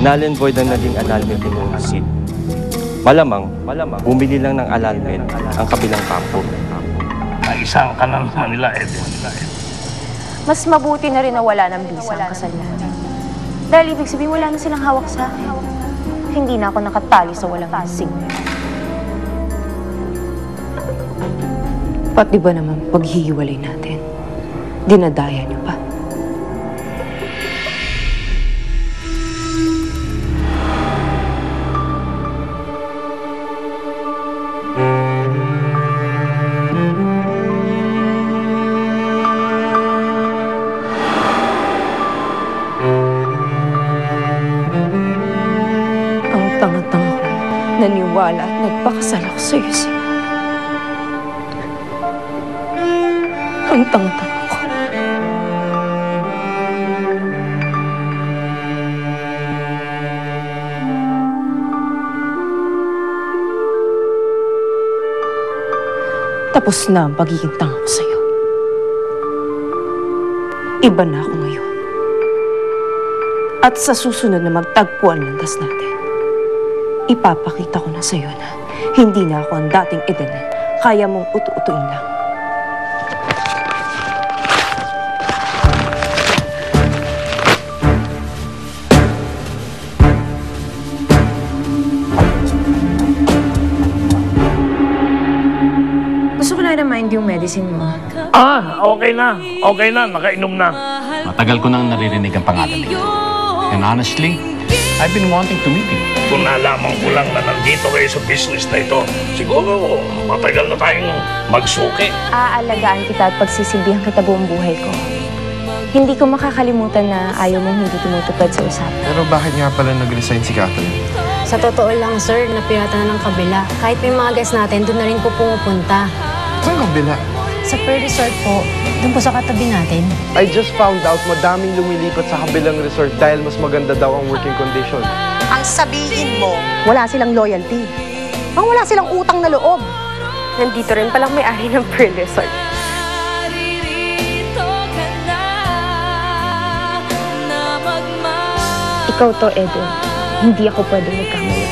null and void ang naging annulment ni noong Sid. Malamang, bumili lang ng annulment ang kabilang kampo. Naisang ka na naman nila, Eden. Mas mabuti na rin na wala ng visa ang kasal natin. Dahil ibig sabihin wala na silang hawak sa akin. Hindi na ako nakatali sa walang signal. Pati ba naman paghihiwalay natin, dinadaya niyo pa? Ang tanga-tanga ko, naniwala at nagpakasal ako sa'yo, Sid. Ang tanga-tanga ko. Tapos na ang pagiging tanga ko sa'yo. Iba na ako ngayon. At sa susunod na magtagpuan ng das natin, ipapakita ko na sa'yo na hindi na ako ang dating Eden na kaya mong utu-utuin lang. Gusto ko na remind yung medicine mo. Okay na. Okay na. Nakainom na. Matagal ko nang naririnig ang pangalan niyo. And honestly, I've been wanting to meet you. Kung nalaman ko lang na nandito kayo sa business na ito, siguro matagal na tayong magsuki. Aalagaan kita at pagsisilbihan kita buong buhay ko. Hindi ko makakalimutan na ayaw mong hindi tumutupad sa usapan. Pero bakit nga pala nag-resign si Catherine? Sa totoo lang, sir, napirata na ng kabila. Kahit may mga guests natin, doon na rin po pumupunta. Saan kabila? Sa Pearl Resort po, doon po sa katabi natin. I just found out madaming lumilipat sa kabilang resort dahil mas maganda daw ang working condition. Ang sabihin mo, Wala silang loyalty. Wala silang utang na loob. Nandito rin palang may-ari ng Pearl Resort. Ikaw to, Eden. Hindi ako pwede magkamali.